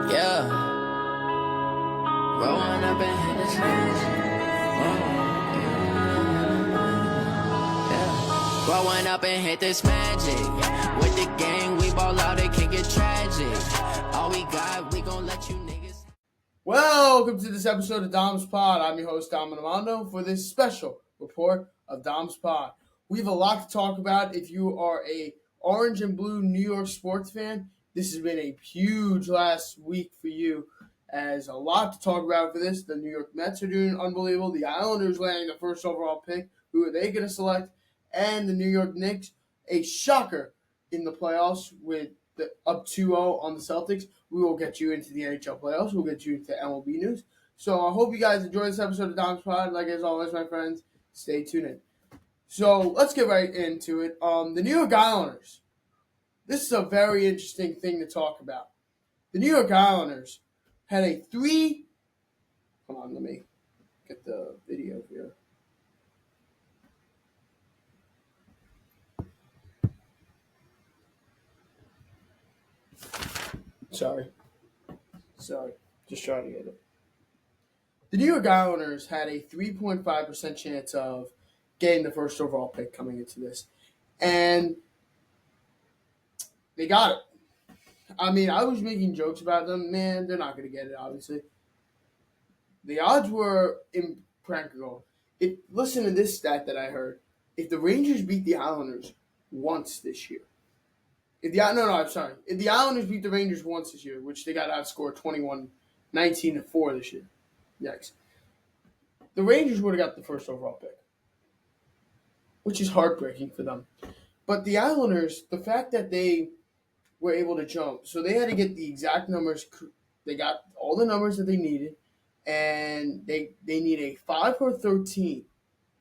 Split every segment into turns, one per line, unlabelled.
Yeah, rolling up and hit this magic. Yeah, growing up and hit this magic. With the gang, we ball out, it can get tragic. All we got, we gon' let you niggas.
Welcome to this episode of Domspod. I'm your host, Dom Armando, for this special report of Domspod. We have a lot to talk about. If you are a orange and blue New York sports fan, this has been a huge last week for you, as a lot to talk about for this. The New York Mets are doing unbelievable. The Islanders landing the first overall pick. Who are they going to select? And the New York Knicks, a shocker in the playoffs with the up 2-0 on the Celtics. We will get you into the NHL playoffs. We'll get you into MLB news. So I hope you guys enjoy this episode of Dom's Pod. Like as always, my friends, stay tuned in. So let's get right into it. The New York Islanders. This is a very interesting thing to talk about. The New York Islanders had a Hold on, let me get the video here. Sorry. Just trying to get it. The New York Islanders had a 3.5% chance of getting the first overall pick coming into this. And they got it. I mean, I was making jokes about them. Man, they're not going to get it, obviously. The odds were impractical. Listen to this stat that I heard. If the Rangers beat the Islanders once this year, If the Islanders beat the Rangers once this year, which they got outscored 19-4 this year, yikes, the Rangers would have got the first overall pick, which is heartbreaking for them. But the Islanders, the fact that they were able to jump, so they had to get the exact numbers. They got all the numbers that they needed, and they need a 5 or 13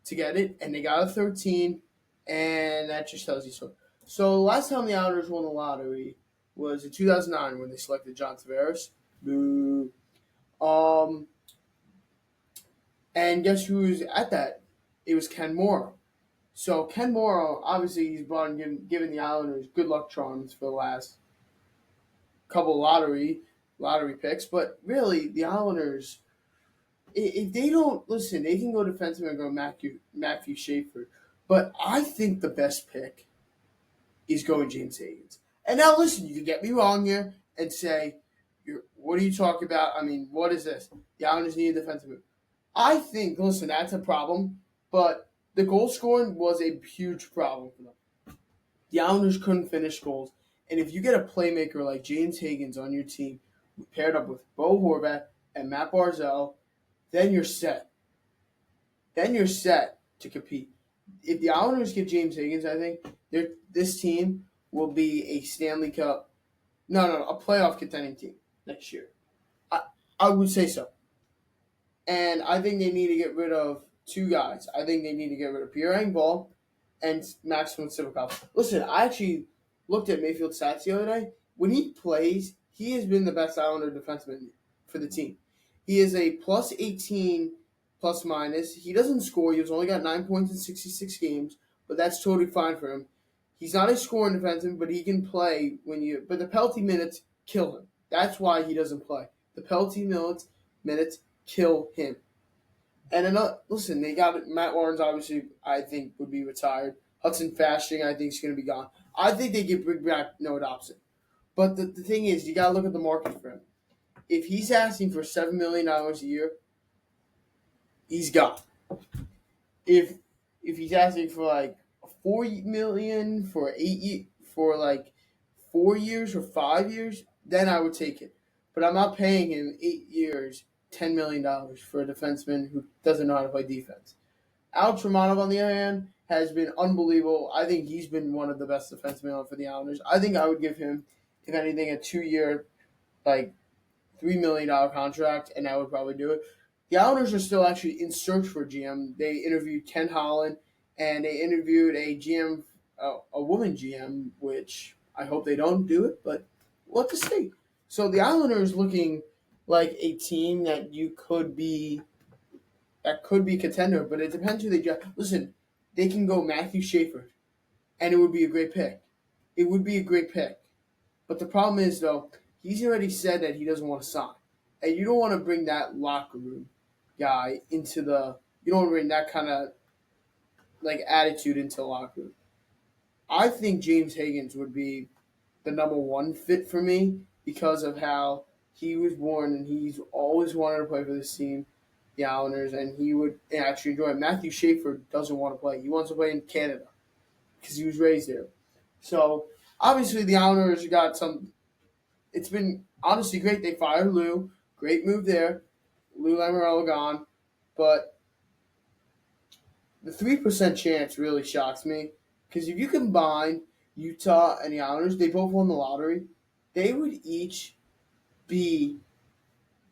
to get it, and they got a 13, and that just tells you so. So last time the Islanders won the lottery was in 2009 when they selected John Tavares. Boo. And guess who was at that? It was Ken Morrow. So Ken Morrow, obviously, he's giving the Islanders good luck charms for the last couple lottery picks. But really, the Islanders, if they don't listen, they can go defenseman and go Matthew Schaefer. But I think the best pick is going James Higgins. And now listen, you can get me wrong here and say, what are you talking about? I mean, what is this? The Islanders need a defensive move. I think, listen, that's a problem, but the goal scoring was a huge problem for them. The Islanders couldn't finish goals. And if you get a playmaker like James Higgins on your team, paired up with Bo Horvat and Matt Barzal, then you're set. Then you're set to compete. If the Islanders get James Higgins, I think this team will be a Stanley Cup, a playoff contending team next year. I would say so. And I think they need to get rid of two guys. I think they need to get rid of Pierre Engvall and Maxim Sivakov. Listen, I actually looked at Mayfield's stats the other day. When he plays, he has been the best Islander defenseman for the team. He is a plus 18 plus minus. He doesn't score. He's only got 9 points in 66 games, but that's totally fine for him. He's not a scoring defenseman, but he can play but the penalty minutes kill him. That's why he doesn't play. The penalty minutes kill him. And listen, they got Matt Lawrence, obviously, I think, would be retired. Hudson Fasching, I think, is going to be gone. I think they bring back Noah Dobson. But the thing is, you got to look at the market for him. If he's asking for $7 million a year, he's gone. If he's asking for like $4 million for 4 years or 5 years, then I would take it. But I'm not paying him 8 years, $10 million for a defenseman who doesn't know how to play defense. Alex Romanov, on the other hand, has been unbelievable. I think he's been one of the best defensemen for the Islanders. I think I would give him, if anything, a 2-year, $3 million contract, and I would probably do it. The Islanders are still actually in search for a GM. They interviewed Ken Holland, and they interviewed a GM, a woman GM, which I hope they don't do it, but we'll have to see. So the Islanders looking like a team that could be contender, but it depends who they draft. Listen, they can go Matthew Schaefer, and it would be a great pick. But the problem is, though, he's already said that he doesn't want to sign, and you don't want to bring that locker room guy into the. You don't want to bring that kind of like attitude into the locker room. I think James Higgins would be the number one fit for me because of how he was born and he's always wanted to play for this team, the Islanders, and he would actually enjoy it. Matthew Schaefer doesn't want to play. He wants to play in Canada because he was raised there. So obviously the Islanders got some. It's been honestly great. They fired Lou. Great move there. Lou Lamoriello gone, but the 3% chance really shocks me because if you combine Utah and the Islanders, they both won the lottery. They would each be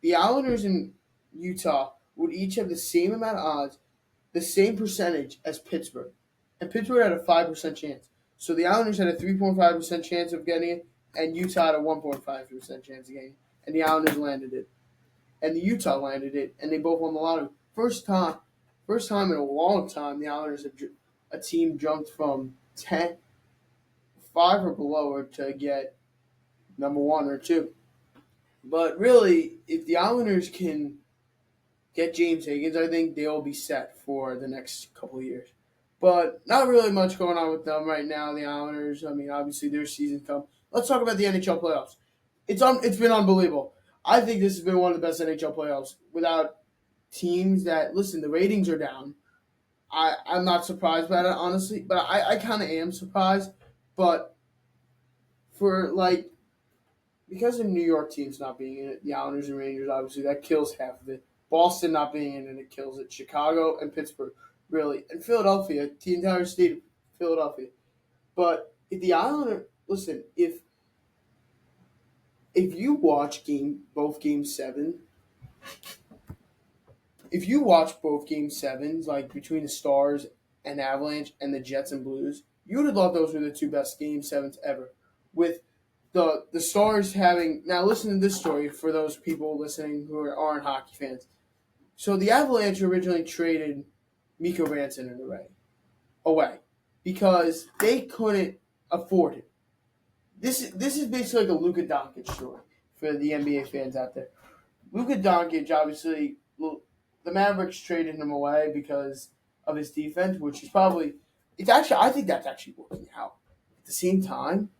the Islanders and Utah would each have the same amount of odds, the same percentage as Pittsburgh, and Pittsburgh had a 5% chance. So the Islanders had a 3.5% chance of getting it, and Utah had a 1.5% chance of getting it, and the Islanders landed it, and the Utah landed it, and they both won the lottery. First time in a long time, the Islanders have a team jumped from 10, 5 or below to get number 1 or 2. But really, if the Islanders can get James Higgins, I think they'll be set for the next couple of years. But not really much going on with them right now, the Islanders. I mean, obviously their season's come. Let's talk about the NHL playoffs. It's been unbelievable. I think this has been one of the best NHL playoffs without teams that, listen, the ratings are down. I'm not surprised by that, honestly, but I kind of am surprised. But for, like, because of New York teams not being in it, the Islanders and Rangers, obviously, that kills half of it. Boston not being in it kills it. Chicago and Pittsburgh, really. And Philadelphia, the entire state of Philadelphia. But if the Islanders, listen, if you watch both game 7, if you watch both game 7s, like between the Stars and Avalanche and the Jets and Blues, you would have thought those were the two best game 7s ever. With the Stars having, now listen to this story for those people listening who aren't hockey fans. So the Avalanche originally traded Mikko Rantanen away because they couldn't afford it. This is basically like a Luka Doncic story for the NBA fans out there. Luka Doncic, obviously, the Mavericks traded him away because of his defense, which is probably I think that's actually working out. At the same time,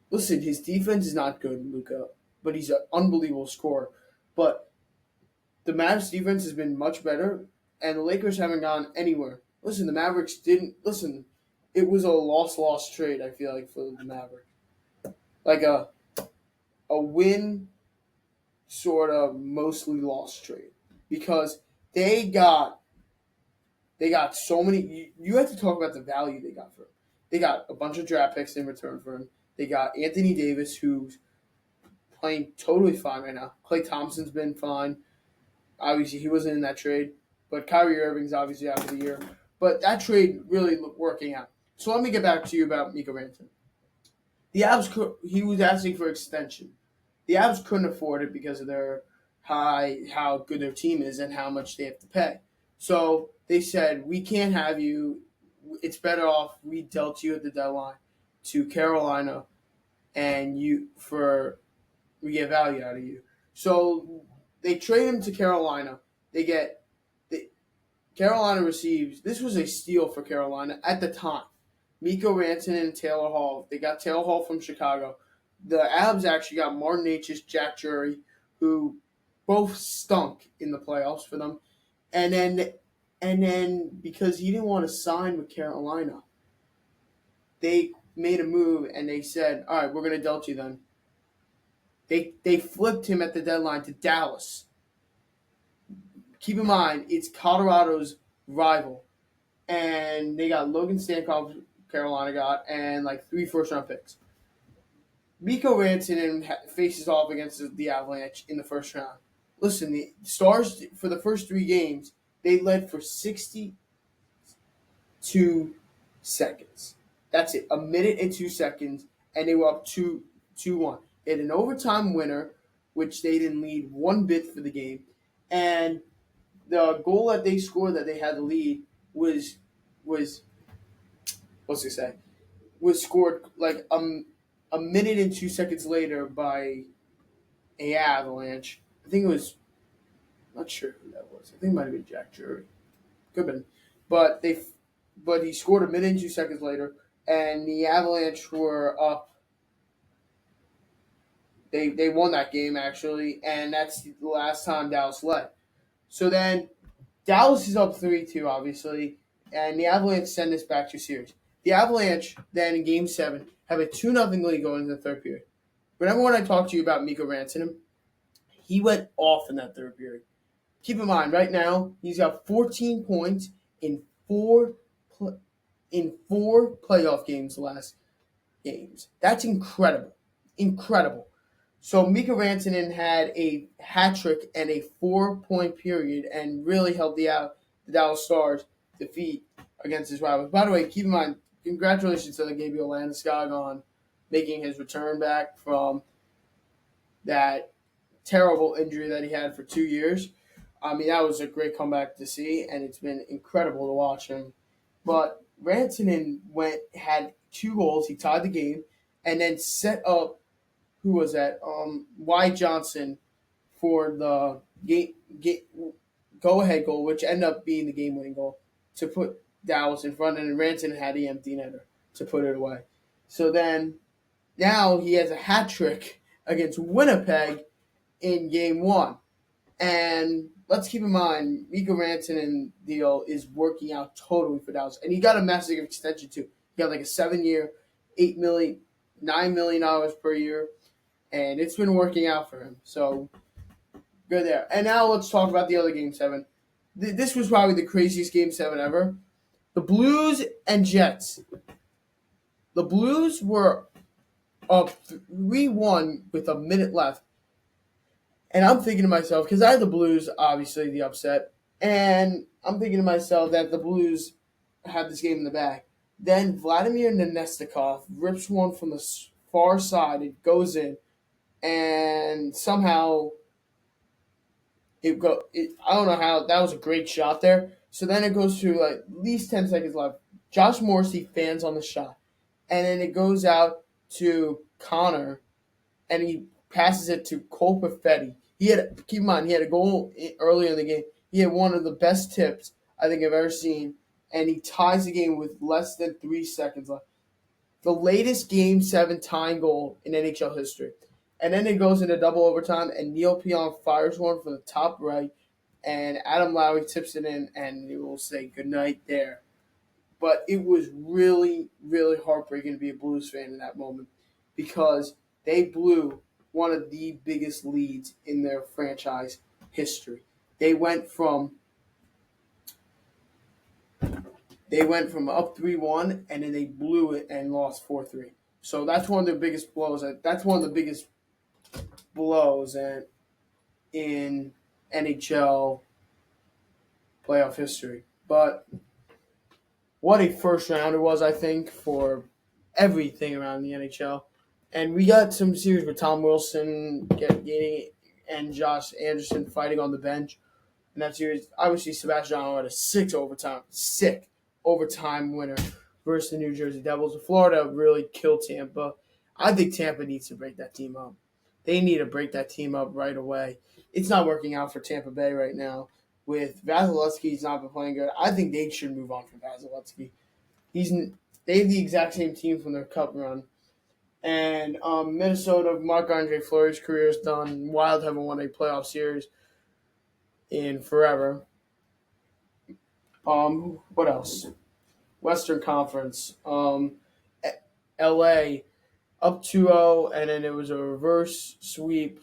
listen, his defense is not good, Luka, but he's an unbelievable scorer. But the Mavs defense has been much better, and the Lakers haven't gone anywhere. Listen, the Mavericks didn't listen. It was a loss trade. I feel like for the Mavericks, like a win, sort of mostly lost trade, because they got so many. You have to talk about the value they got for him. They got a bunch of draft picks in return for him. They got Anthony Davis, who's playing totally fine right now. Klay Thompson's been fine. Obviously, he wasn't in that trade, but Kyrie Irving's obviously out for the year. But that trade really working out. So let me get back to you about Mikko Rantanen. The Avs, he was asking for extension. The Avs couldn't afford it because of how good their team is and how much they have to pay. So they said, we can't have you. It's better off we dealt you at the deadline to Carolina, and we get value out of you. So they trade him to Carolina. Carolina receives, this was a steal for Carolina at the time. Mikko Rantanen and Taylor Hall. They got Taylor Hall from Chicago. The Avs actually got Martin Necas, Jack Jury, who both stunk in the playoffs for them. And then because he didn't want to sign with Carolina, they made a move and they said, all right, we're going to dealt you then. They flipped him at the deadline to Dallas. Keep in mind, it's Colorado's rival. And they got Logan Stankoff, Carolina got, and like 3 first-round picks. Mikko Rantanen faces off against the Avalanche in the first round. Listen, the Stars, for the first 3 games, they led for 62 seconds. That's it. 1 minute and 2 seconds, and they were up 2-1. They had an overtime winner, which they didn't lead one bit for the game. And the goal that they scored that they had the lead was scored like a minute and 2 seconds later by a Avalanche. I think it was, not sure who that was. I think it might have been Jack Drury. Could have been. But but he scored a minute and 2 seconds later, and the Avalanche were up. They won that game actually, and that's the last time Dallas led. So then Dallas is up 3-2, obviously, and the Avalanche send this back to series. The Avalanche then in Game 7 have a 2-0 lead going into the third period. Remember when I talked to you about Mikko Rantanen? He went off in that third period. Keep in mind, right now he's got 14 points in four playoff games. The last games. That's incredible, incredible. So Mikko Rantanen had a hat trick and a 4-point period, and really helped the Dallas Stars defeat against his rivals. By the way, keep in mind, congratulations to the Gabriel Landeskog on making his return back from that terrible injury that he had for 2 years. I mean, that was a great comeback to see, and it's been incredible to watch him. But Rantanen had 2 goals. He tied the game, and then set up, who was that? Wyatt Johnson for the go-ahead goal, which ended up being the game-winning goal to put Dallas in front, and Rantanen had the empty netter to put it away. So then, now he has a hat trick against Winnipeg in Game 1. And let's keep in mind, Mikko Rantanen deal is working out totally for Dallas. And he got a massive extension, too. He got like a 7-year, $8 million, $9 million per year. And it's been working out for him. So, good there. And now let's talk about the other Game 7. This was probably the craziest Game 7 ever. The Blues and Jets. The Blues were up 3-1 with a minute left. And I'm thinking to myself, because I had the Blues, obviously, the upset. And I'm thinking to myself that the Blues have this game in the bag. Then Vladimir Nenestikov rips one from the far side. It goes in. And somehow, I don't know how. That was a great shot there. So then it goes to like at least 10 seconds left. Josh Morrissey fans on the shot. And then it goes out to Connor. And he passes it to Cole Perfetti. Keep in mind, he had a goal earlier in the game. He had one of the best tips I think I've ever seen, and he ties the game with less than 3 seconds left. The latest Game 7 tying goal in NHL history. And then it goes into double overtime, and Neil Pionk fires one from the top right, and Adam Lowry tips it in, and he will say goodnight there. But it was really, really heartbreaking to be a Blues fan in that moment, because they blew one of the biggest leads in their franchise history. They went from up 3-1, and then they blew it and lost 4-3. So that's one of the biggest blows. That's one of the biggest blows in NHL playoff history. But what a first round it was, I think, for everything around the NHL. And we got some series with Tom Wilson getting and Josh Anderson fighting on the bench. In that series, obviously, Sebastian Aho had a sick overtime winner versus the New Jersey Devils. Florida really killed Tampa. I think Tampa needs to break that team up. They need to break that team up right away. It's not working out for Tampa Bay right now. With Vasilevsky, he's not been playing good. I think they should move on from Vasilevsky. They have the exact same team from their cup run. And Minnesota, Marc-Andre Fleury's career is done. Wild haven't won a playoff series in forever. What else? Western Conference. LA up 2-0, and then it was a reverse sweep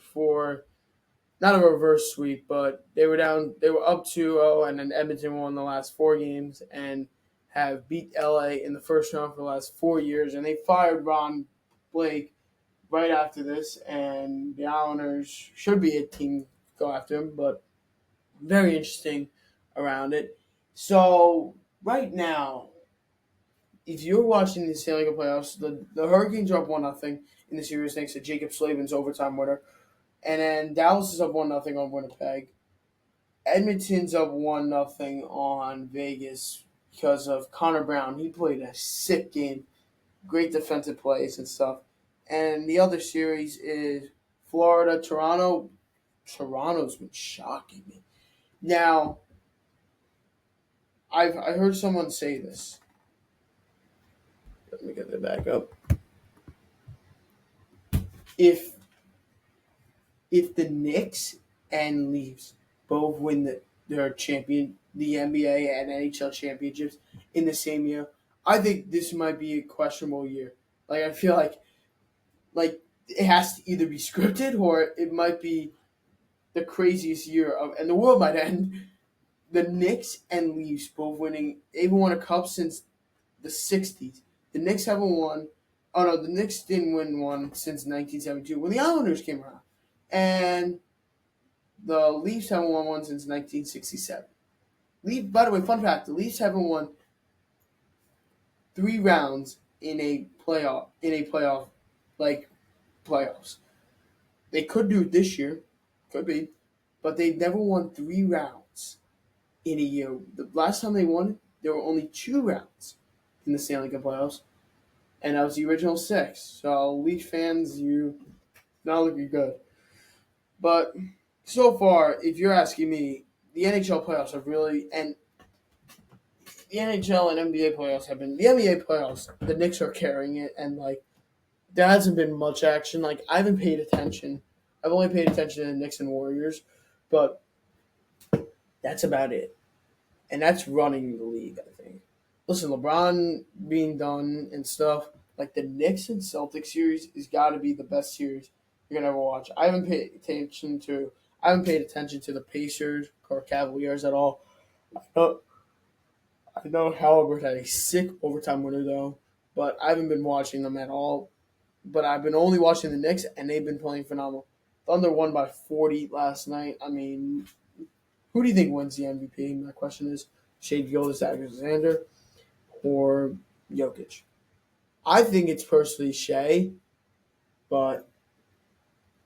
not a reverse sweep, but they were up 2-0, and then Edmonton won the last 4 games and have beat LA in the first round for the last 4 years, and they fired Ron Blake right after this, and the Islanders should be a team go after him, but very interesting around it. So right now, if you're watching the Stanley Cup playoffs, the Hurricanes are up 1-0 in the series thanks to Jacob Slavin's overtime winner, and then Dallas is up 1-0 on Winnipeg. Edmonton's up 1-0 on Vegas because of Connor Brown. He played a sick game. Great defensive plays and stuff. And the other series is Florida, Toronto. Toronto's been shocking me. Now, I heard someone say this. Let me get that back up. If the Knicks and Leafs both win the NBA and NHL championships in the same year, I think this might be a questionable year. Like I feel like it has to either be scripted or it might be the craziest year of, and the world might end. The Knicks and Leafs both winning. They haven't won a cup since the '60s. The Knicks haven't won. Oh no, the Knicks didn't win one since 1972 when the Islanders came around, and the Leafs haven't won one since 1967. By the way, fun fact: the Leafs haven't won 3 rounds in a playoff like playoffs. They could do it this year, could be, but they've never won 3 rounds in a year. The last time they won, there were only 2 rounds in the Stanley Cup playoffs, and that was the original 6. So, Leaf fans, you not looking good. But so far, if you're asking me, the NHL playoffs have really, and the NHL and NBA playoffs have been, the NBA playoffs, the Knicks are carrying it, and like, there hasn't been much action. Like, I haven't paid attention. I've only paid attention to the Knicks and Warriors, but that's about it. And that's running the league, I think. Listen, LeBron being done and stuff, like the Knicks and Celtics series has got to be the best series you're gonna ever watch. I haven't paid attention to the Pacers or Cavaliers at all. I know Halliburton had a sick overtime winner though, but I haven't been watching them at all. But I've been only watching the Knicks, and they've been playing phenomenal. Thunder won by 40 last night. I mean, who do you think wins the MVP? My question is Shea Gilgeous-Alexander or Jokic? I think it's personally Shea, but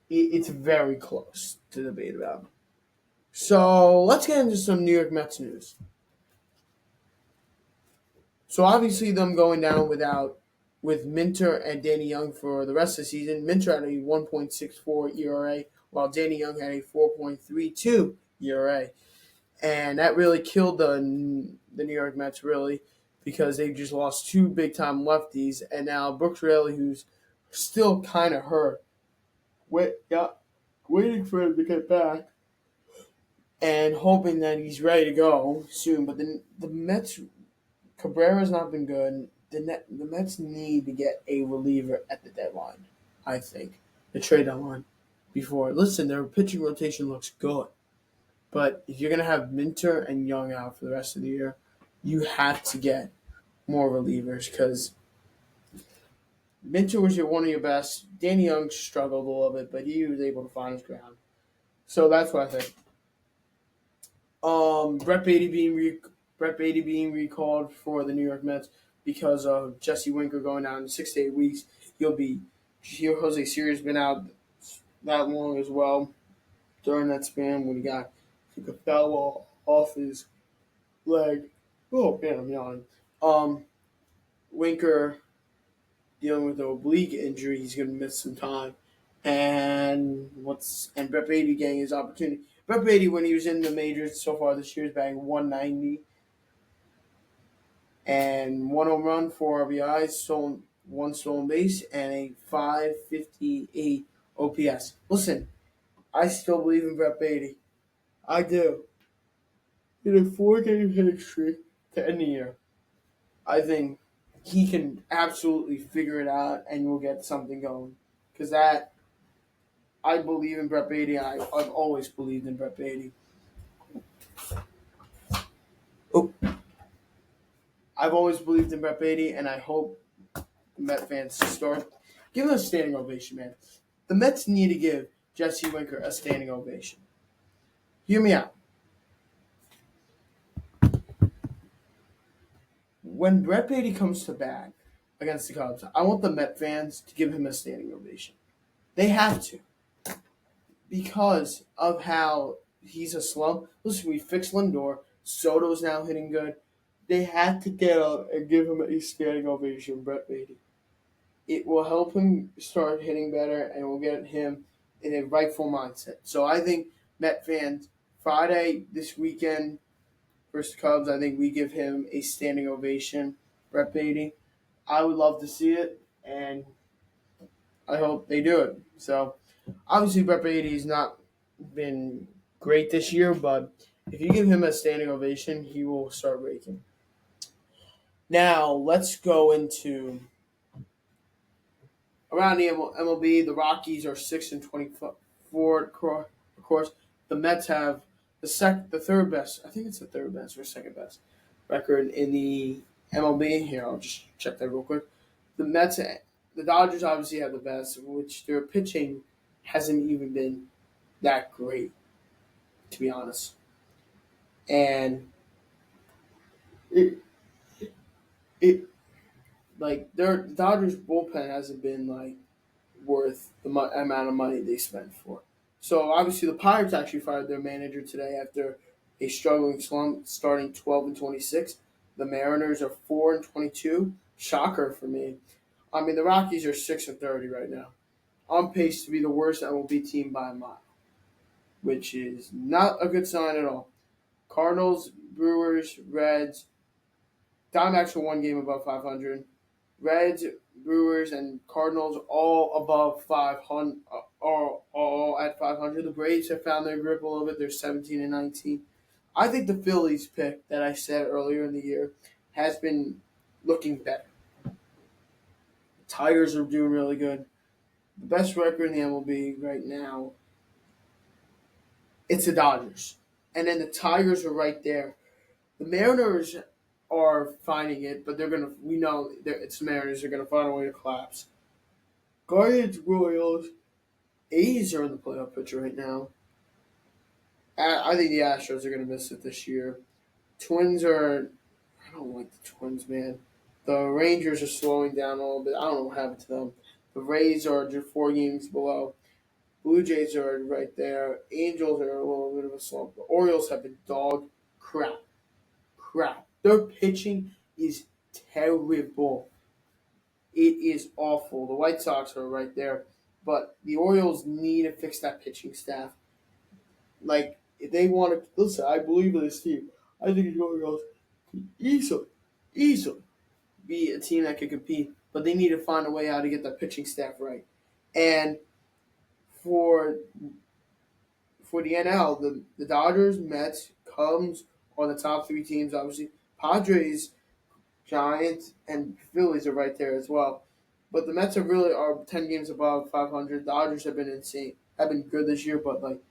it's very close to debate about. So let's get into some New York Mets news. So obviously them going down with Minter and Danny Young for the rest of the season. Minter had a 1.64 ERA, while Danny Young had a 4.32 ERA. And that really killed the New York Mets, really, because they just lost 2 big-time lefties. And now Brooks Raley, who's still kind of hurt, waiting for him to get back and hoping that he's ready to go soon. But the Mets, Cabrera's not been good. The Mets need to get a reliever at the deadline, I think, the trade deadline before. Listen, their pitching rotation looks good. But if you're going to have Minter and Young out for the rest of the year, you have to get more relievers because Minter was one of your best. Danny Young struggled a little bit, but he was able to find his ground. So that's what I think. Brett Beatty being recalled for the New York Mets because of Jesse Winker going down in 6 to 8 weeks. Jose Siri's been out that long as well during that span when he took a foul off his leg. Oh man, I'm yawning. Winker dealing with an oblique injury, he's gonna miss some time. And Brett Beatty getting his opportunity. Brett Beatty, when he was in the majors so far this year, is batting 190 and 1 home run, 4 RBIs, 1 stolen base, and a 558 OPS. Listen, I still believe in Brett Beatty. I do. In a 4-game hitting streak to end the year, I think he can absolutely figure it out and we'll get something going. Because I believe in Brett Beatty. I've always believed in Brett Beatty. I've always believed in Brett Beatty, and I hope the Met fans start give him a standing ovation, man. The Mets need to give Jesse Winker a standing ovation. Hear me out. When Brett Beatty comes to bat against the Cubs, I want the Met fans to give him a standing ovation. They have to. Because of how he's a slump. Listen, we fixed Lindor. Soto's now hitting good. They had to get up and give him a standing ovation, Brett Beatty. It will help him start hitting better, and will get him in a rightful mindset. So I think Met fans, Friday this weekend versus Cubs, I think we give him a standing ovation. Brett Beatty. I would love to see it, and I hope they do it. So obviously Brett Beatty's not been great this year, but if you give him a standing ovation, he will start raking. Now let's go into around the MLB. The Rockies are 6-24. Of course, the Mets have the third best. I think it's the third best or second best record in the MLB. Here, I'll just check that real quick. The Dodgers obviously have the best, which their pitching hasn't even been that great, to be honest. And it it like their Dodgers bullpen hasn't been like worth the amount of money they spent for. So obviously the Pirates actually fired their manager today after a struggling slump, starting 12-26. The Mariners are 4-22. Shocker for me. I mean the Rockies are 6-30 right now, on pace to be the worst MLB team by a mile, which is not a good sign at all. Cardinals, Brewers, Reds, Diamondbacks are one game above 500. Reds, Brewers, and Cardinals all above 500, are all at 500. The Braves have found their grip a little bit. They're 17-19. I think the Phillies pick that I said earlier in the year has been looking better. Tigers are doing really good. The best record in the MLB right now, it's the Dodgers. And then the Tigers are right there. The Mariners are finding it, but we know it's the Mariners. They're gonna find a way to collapse. Guardians, Royals, A's are in the playoff picture right now. I think the Astros are gonna miss it this year. Twins are. I don't like the Twins, man. The Rangers are slowing down a little bit. I don't know what happened to them. The Rays are just 4 games below. Blue Jays are right there. Angels are a little bit of a slump. The Orioles have been dog crap. Their pitching is terrible. It is awful. The White Sox are right there, but the Orioles need to fix that pitching staff. Like, if they want to listen, I believe in this team. I think the Orioles can easily be a team that can compete, but they need to find a way how to get their pitching staff right. And for the NL, the Dodgers, Mets, Cubs are the top 3 teams. Obviously, Padres, Giants, and Phillies are right there as well. But the Mets are 10 games above 500. Dodgers have been insane. Have been good this year, but like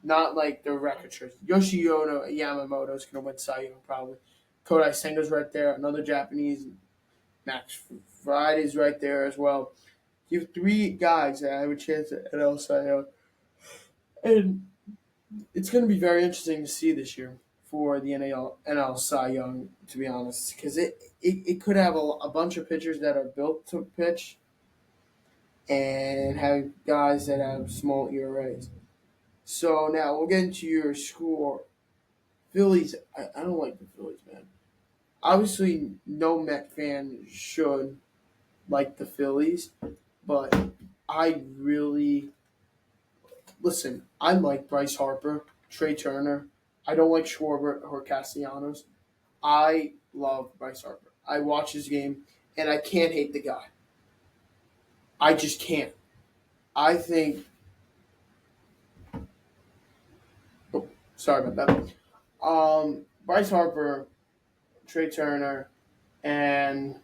not like their record shows. Yoshioda Yamamoto is going to win Cy Young probably. Kodai Senga's right there. Another Japanese. Max Friday's right there as well. You have 3 guys that have a chance at NL Cy Young. And it's going to be very interesting to see this year for the NL Cy Young, to be honest, because it could have a bunch of pitchers that are built to pitch and have guys that have small ERAs. So now we'll get into your score. Phillies, I don't like the Phillies, man. Obviously, no Met fan should like the Phillies, but I really listen. I like Bryce Harper, Trey Turner. I don't like Schwarber or Castellanos. I love Bryce Harper. I watch his game, and I can't hate the guy. I just can't. I think. Oh, sorry about that. Bryce Harper, Trey Turner, and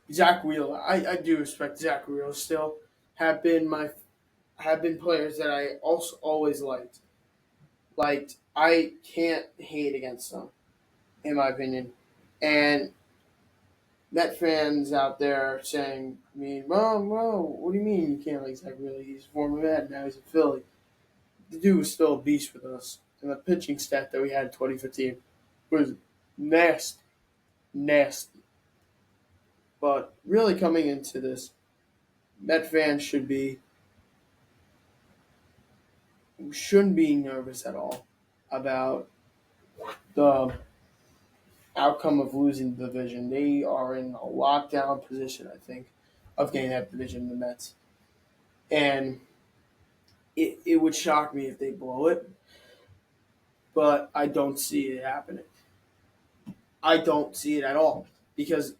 Zach Wheeler. I do respect Zach Wheeler still. Have been players that I also always liked. I can't hate against them, in my opinion. And Met fans out there saying, I mean, whoa, what do you mean you can't like Zach Wheeler? He's a former Met, now he's a Philly. The dude was still a beast with us. And the pitching stat that we had in 2015 was nasty. But really coming into this, Met fans shouldn't be nervous at all about the outcome of losing the division. They are in a lockdown position, I think, of getting that division, the Mets. and it would shock me if they blow it, but I don't see it happening. I don't see it at all because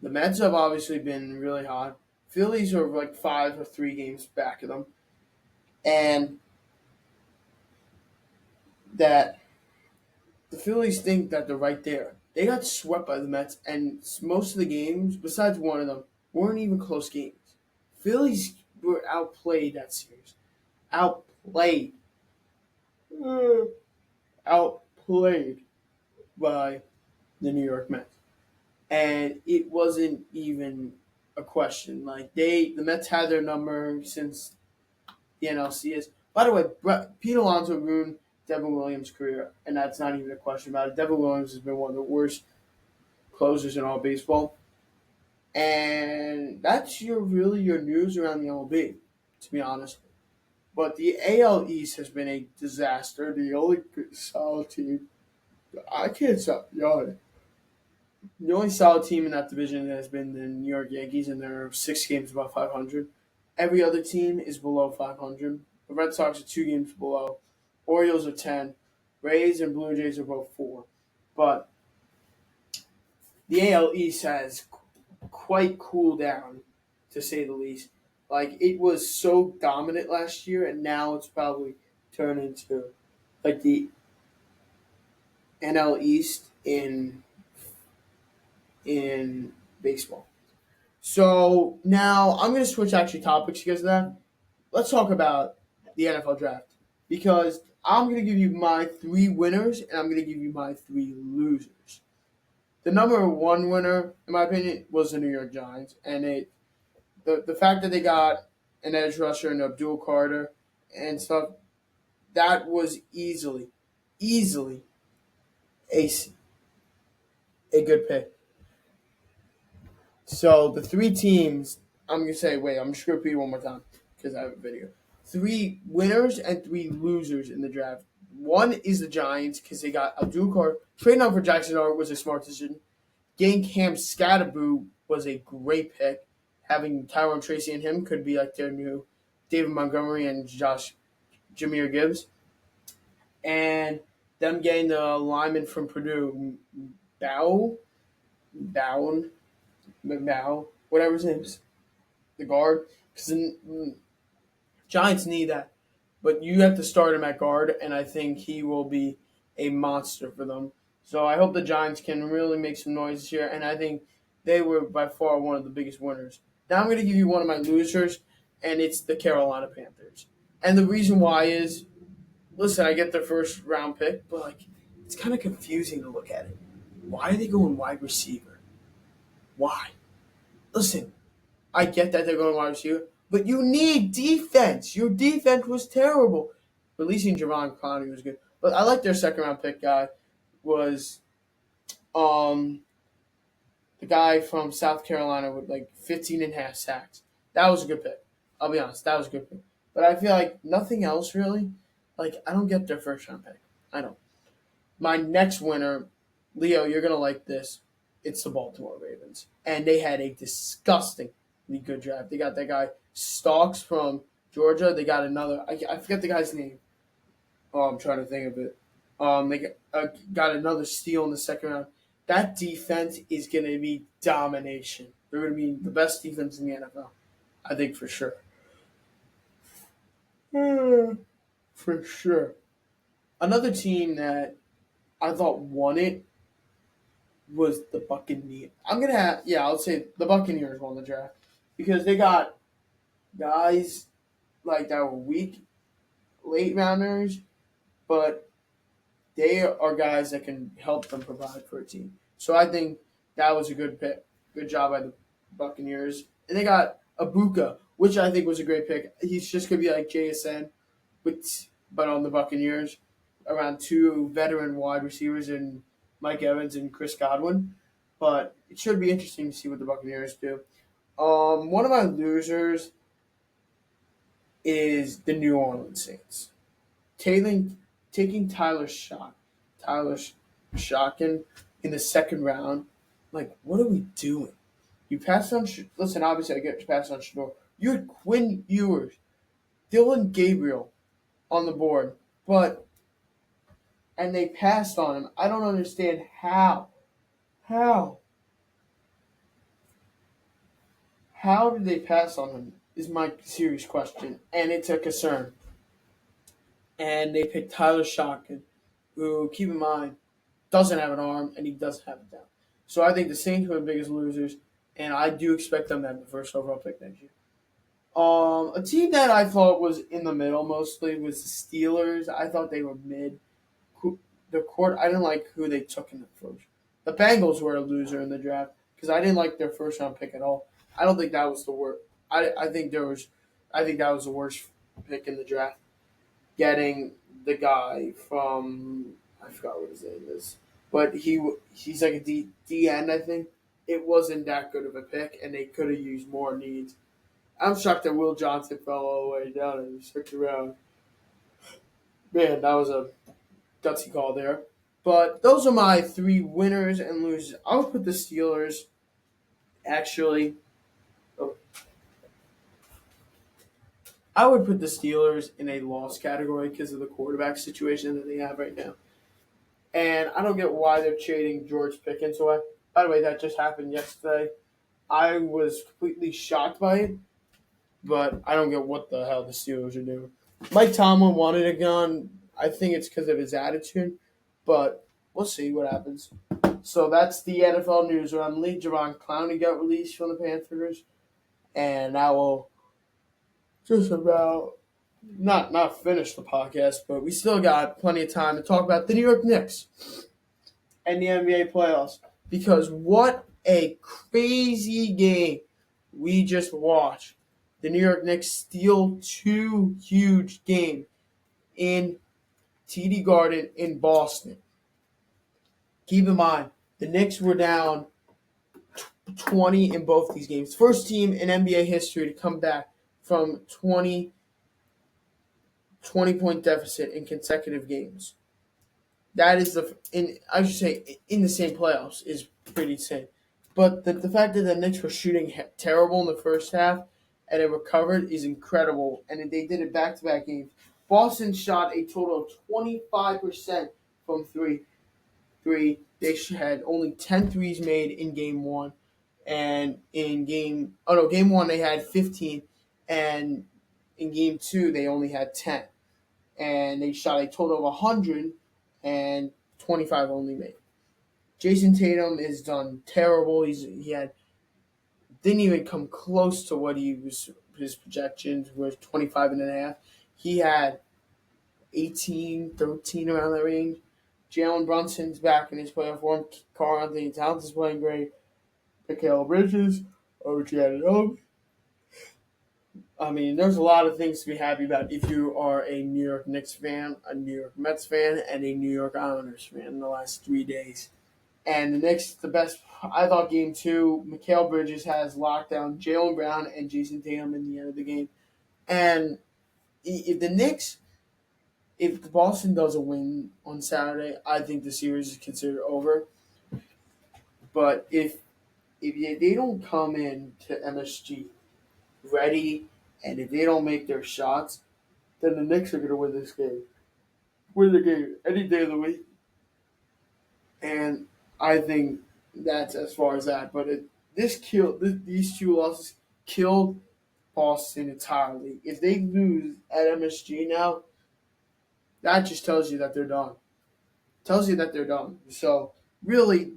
the Mets have obviously been really hot. Phillies are like 5 or 3 games back of them, and that the Phillies think that they're right there. They got swept by the Mets, and most of the games, besides one of them, weren't even close games. Phillies were outplayed that series. Outplayed. Outplayed by the New York Mets. And it wasn't even a question. Like the Mets had their number since the NLCS. By the way, Pete Alonso ruined Devin Williams' career, and that's not even a question about it. Devin Williams has been one of the worst closers in all baseball, and that's your news around the MLB, to be honest. But the AL East has been a disaster. The only solid team, I can't stop yawning. The only solid team in that division has been the New York Yankees, and they're 6 games above 500. Every other team is below 500. The Red Sox are 2 games below. Orioles are 10. Rays and Blue Jays are both 4. But the AL East has quite cooled down, to say the least. Like, it was so dominant last year, and now it's probably turned into like the NL East in baseball. So now I'm going to switch actually topics because of that. Let's talk about the NFL draft because I'm going to give you my 3 winners and I'm going to give you my 3 losers. The number 1 winner, in my opinion, was the New York Giants, and the fact that they got an edge rusher and Abdul Carter and stuff, that was easily a, a good pick. So the 3 teams, I'm going to say, wait, I'm just going to repeat it one more time because I have a video. 3 winners and 3 losers in the draft. One is the Giants because they got Abdul Carter. Trading out for Jackson Dart was a smart decision. Getting Cam Scatterboo was a great pick. Having Tyrone Tracy and him could be like their new David Montgomery and Jahmyr Gibbs. And them getting the lineman from Purdue, Bowen, McNow, whatever his name is, the guard. Because the Giants need that. But you have to start him at guard, and I think he will be a monster for them. So I hope the Giants can really make some noise here, and I think they were by far one of the biggest winners. Now I'm going to give you one of my losers, and it's the Carolina Panthers. And the reason why is, listen, I get their first round pick, but like it's kind of confusing to look at it. Why are they going wide receiver? Why? Listen, I get that they're going wide receiver, but you need defense. Your defense was terrible. Releasing Javon Clowney was good, but I like their second round pick guy was the guy from South Carolina with like 15 and a half sacks. That was a good pick. I'll be honest, that was a good pick. But I feel like nothing else really. Like I don't get their first round pick. I don't. My next winner, Leo, you're gonna like this. It's the Baltimore Ravens, and they had a disgustingly good draft. They got that guy Stalks from Georgia. They got another. I forget the guy's name. Oh, I'm trying to think of it. They got another steal in the second round. That defense is going to be domination. They're going to be the best defense in the NFL, I think for sure. For sure. Another team that I thought won it was the Buccaneers. I'll say the Buccaneers won the draft because they got guys like that were weak late rounders, but they are guys that can help them provide for a team. So I think that was a good pick. Good job by the Buccaneers. And they got Ibuka, which I think was a great pick. He's just going to be like JSN, but on the Buccaneers, around 2 veteran wide receivers in Mike Evans and Chris Godwin. But it should be interesting to see what the Buccaneers do. One of my losers is the New Orleans Saints. Taking Tyler Shotkin in the second round, like, what are we doing? You passed on. Listen, obviously, I get to pass on Shador. You had Quinn Ewers, Dylan Gabriel on the board, but and they passed on him. I don't understand how. How? How did they pass on him? Is my serious question, and it's a concern. And they picked Tyler Shotkin, who, keep in mind, doesn't have an arm and he doesn't have it down. So I think the Saints were the biggest losers, and I do expect them to have the first overall pick next year. A team that I thought was in the middle mostly was the Steelers. I thought they were mid. The court, I didn't like who they took in the first. The Bengals were a loser in the draft because I didn't like their first round pick at all. I don't think that was the worst. I think that was the worst pick in the draft. Getting the guy from I forgot what his name is, but he's like a D end, I think. It wasn't that good of a pick, and they could have used more needs. I'm shocked that Will Johnson fell all the way down in the second round. Man, that was a gutsy call there. But those are my three winners and losers. I would put the Steelers actually. Oh, I would put the Steelers in a loss category because of the quarterback situation that they have right now. And I don't get why they're trading George Pickens away. By the way, that just happened yesterday. I was completely shocked by it, but I don't get what the hell the Steelers are doing. Mike Tomlin wanted it gone. I think it's because of his attitude, but we'll see what happens. So that's the NFL news around the league. Javon Clowney got released from the Panthers, and that will just about not finish the podcast, but we still got plenty of time to talk about the New York Knicks and the NBA playoffs. Because what a crazy game we just watched. The New York Knicks steal two huge games in TD Garden in Boston. Keep in mind, the Knicks were down 20 in both these games. First team in NBA history to come back from 20-point deficit in consecutive games. That is I should say in the same playoffs is pretty insane. But the fact that the Knicks were shooting terrible in the first half and it recovered is incredible. And they did it back-to-back games. Boston shot a total of 25% from three. They had only 10 threes made in game one. And game one they had 15. And in game two they only had 10. And they shot a total of 100 and 25 only made. Jason Tatum is done terrible. Didn't even come close to what his projections were 25 and a half. He had 18, 13 around that range. Jalen Brunson's back in his playoff form. Karl-Anthony Towns is playing great. Mikal Bridges, OG Anunoby. I mean, there's a lot of things to be happy about if you are a New York Knicks fan, a New York Mets fan, and a New York Islanders fan in the last 3 days. And the Knicks, the best, I thought game two, Mikal Bridges has locked down Jaylen Brown and Jason Tatum in the end of the game. And if Boston doesn't win on Saturday, I think the series is considered over. But if they don't come in to MSG ready, and if they don't make their shots, then the Knicks are going to win this game. Win the game any day of the week. And I think that's as far as that. But these two losses killed Boston entirely. If they lose at MSG now, that just tells you that they're done. So really,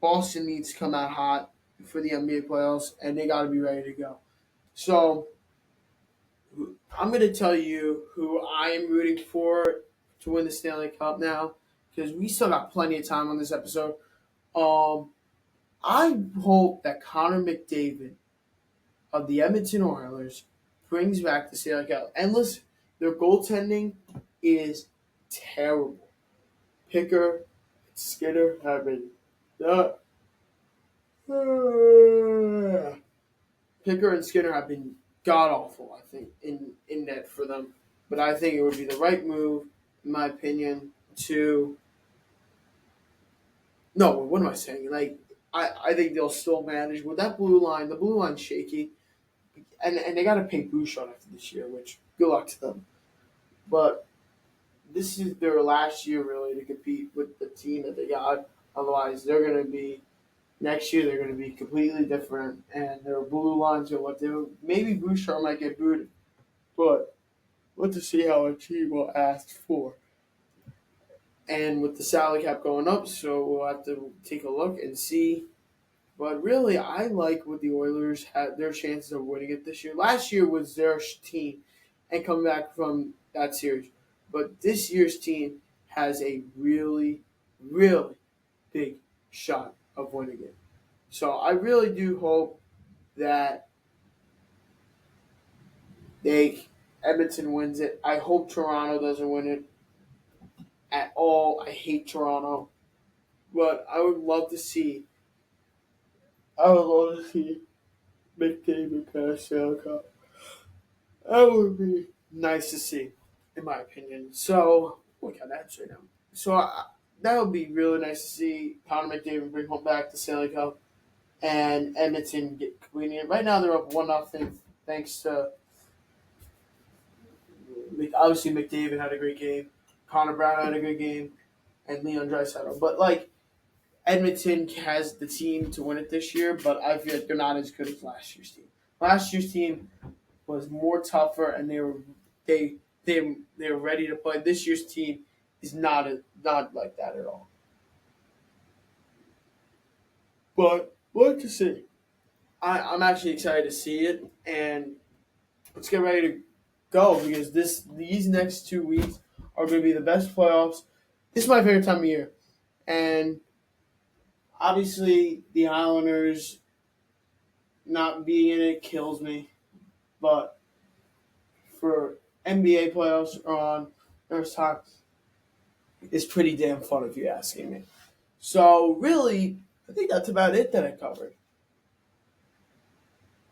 Boston needs to come out hot for the NBA playoffs, and they got to be ready to go. So I'm going to tell you who I am rooting for to win the Stanley Cup now, because we still got plenty of time on this episode. I hope that Connor McDavid of the Edmonton Oilers brings back the Stanley Cup. And listen, their goaltending is terrible. Picker and Skinner have been god awful, I think, in net for them. But I think it would be the right move, in my opinion, to. No, what am I saying? Like, I think they'll still manage with that blue line. The blue line's shaky, and they got to pay Bouchard after this year, which good luck to them. But this is their last year really to compete with the team that they got. Otherwise, they're going to be next year. They're going to be completely different, and their blue lines are what they were. Maybe Bouchard might get booted, but we'll to see how a team will ask for. And with the salary cap going up, so we'll have to take a look and see. But really, I like what the Oilers had their chances of winning it this year. Last year was their team and coming back from that series. But this year's team has a really, really big shot of winning it. So I really do hope that Edmonton wins it. I hope Toronto doesn't win it at all. I hate Toronto. But I would love to see McDavid pass Stanley Cup. That would be nice to see, in my opinion. So, look at that right now. So, that would be really nice to see Connor McDavid bring home back the Stanley Cup and Edmonton get completing it. Right now, they're up 1-0, thanks to obviously McDavid had a great game, Connor Brown had a good game, and Leon Draisaitl. But, Edmonton has the team to win it this year, but I feel like they're not as good as last year's team. Last year's team was more tougher, and they were ready to play. This year's team is not like that at all. But we'll to see. I'm actually excited to see it, and let's get ready to go because these next 2 weeks are going to be the best playoffs. This is my favorite time of year, and obviously the Islanders not being in it kills me, but for NBA playoffs are on first time is pretty damn fun if you're asking me. So really, I think that's about it that I covered.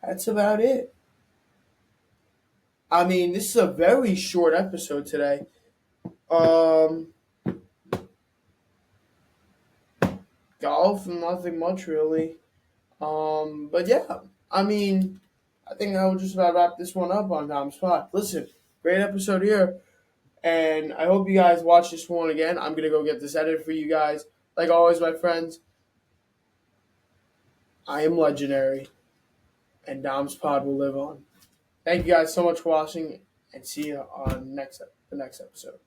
That's about it. I mean, this is a very short episode today. Golf, nothing much really. But yeah, I mean, I think I will just about wrap this one up on Domspod. Listen, great episode here. And I hope you guys watch this one again. I'm going to go get this edited for you guys. Like always, my friends, I am legendary. And Domspod will live on. Thank you guys so much for watching. And see you on the next episode.